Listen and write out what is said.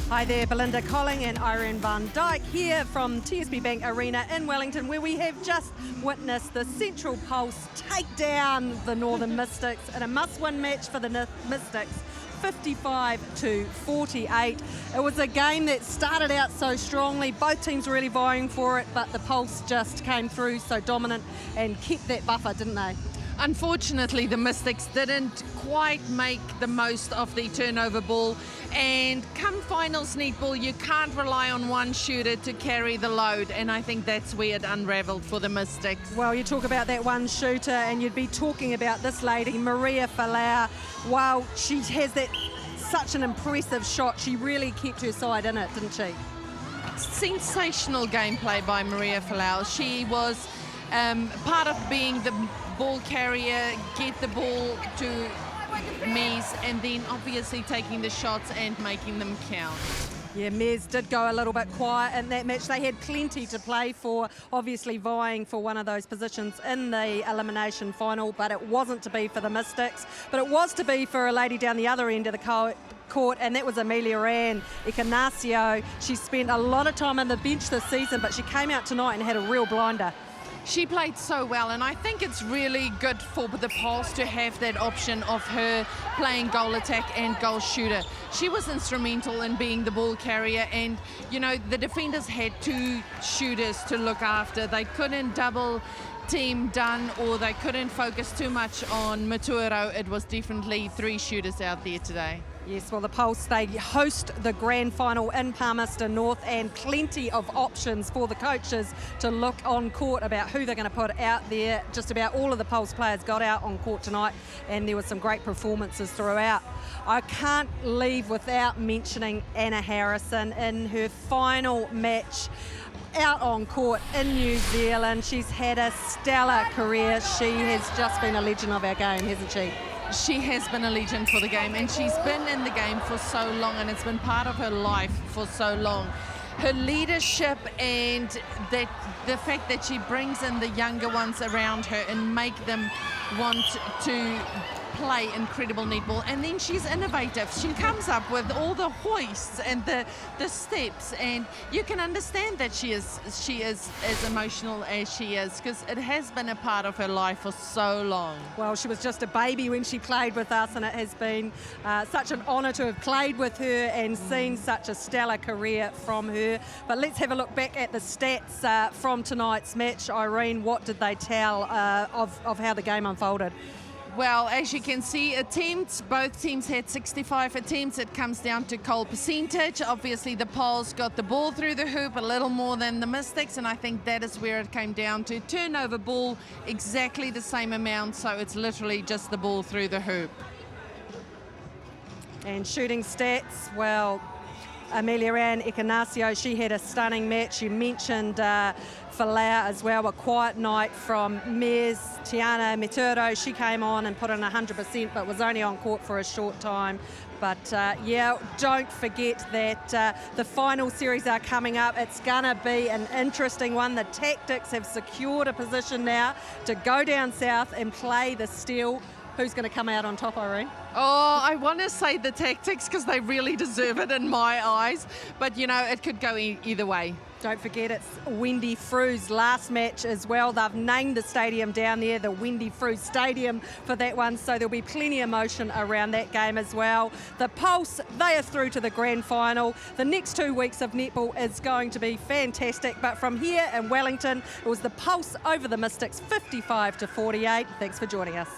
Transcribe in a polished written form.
Hi there, Belinda Colling and Irene Van Dyke here from TSB Bank Arena in Wellington, where we have just witnessed the Central Pulse take down the Northern Mystics in a must-win match for the Mystics, 55-48. It was a game that started out so strongly, both teams really vying for it, but the Pulse just came through so dominant and kept that buffer, didn't they? Unfortunately, the Mystics didn't quite make the most of the turnover ball, and come finals netball, you can't rely on one shooter to carry the load, and I think that's where it unravelled for the Mystics. Well, you talk about that one shooter, and you'd be talking about this lady, Maria Falau. Wow, she has such an impressive shot. She really kept her side in it, didn't she? Sensational gameplay by Maria Falau. She was part of being the ball carrier, get the ball to Mez, and then obviously taking the shots and making them count. Yeah, Mez did go a little bit quiet in that match. They had plenty to play for, obviously vying for one of those positions in the elimination final, but it wasn't to be for the Mystics. But it was to be for a lady down the other end of the court, and that was Amelia Orr. She spent a lot of time on the bench this season, but she came out tonight and had a real blinder. She played so well, and I think it's really good for the Pulse to have that option of her playing goal attack and goal shooter. She was instrumental in being the ball carrier, and you know, the defenders had two shooters to look after. They couldn't double team Dunn, or they couldn't focus too much on Maturo. It was definitely three shooters out there today. Yes, well, the Pulse, they host the grand final in Palmerston North, and plenty of options for the coaches to look on court about who they're going to put out there. Just about all of the Pulse players got out on court tonight, and there were some great performances throughout. I can't leave without mentioning Anna Harrison in her final match out on court in New Zealand. She's had a stellar career. She has just been a legend of our game, hasn't she? She has been a legend for the game, and she's been in the game for so long, and it's been part of her life for so long. Her leadership and the fact that she brings in the younger ones around her and make them want to play incredible netball, and then she's innovative. She comes up with all the hoists and the steps, and you can understand that she is as emotional as she is, because it has been a part of her life for so long. Well, she was just a baby when she played with us, and it has been such an honour to have played with her and seen such a stellar career from her. But let's have a look back at the stats from tonight's match. Irene, what did they tell of how the game unfolded? Well, as you can see, both teams had 65 attempts. It comes down to goal percentage. Obviously, the Pulse got the ball through the hoop a little more than the Mystics, and I think that is where it came down to. Turnover ball, exactly the same amount, so it's literally just the ball through the hoop. And shooting stats, well, Amelia Orr, she had a stunning match. You mentioned Falau as well, a quiet night from Mez. Tiana Maturo, she came on and put in 100%, but was only on court for a short time. But yeah, don't forget that the final series are coming up. It's gonna be an interesting one. The Tactics have secured a position now to go down south and play the Steel. Who's going to come out on top, Irene? Oh, I want to say the Tactics, because they really deserve it in my eyes. But, you know, it could go either way. Don't forget, it's Wendy Frew's last match as well. They've named the stadium down there, the Wendy Frew Stadium, for that one. So there'll be plenty of emotion around that game as well. The Pulse, they are through to the grand final. The next 2 weeks of netball is going to be fantastic. But from here in Wellington, it was the Pulse over the Mystics, 55-48. Thanks for joining us.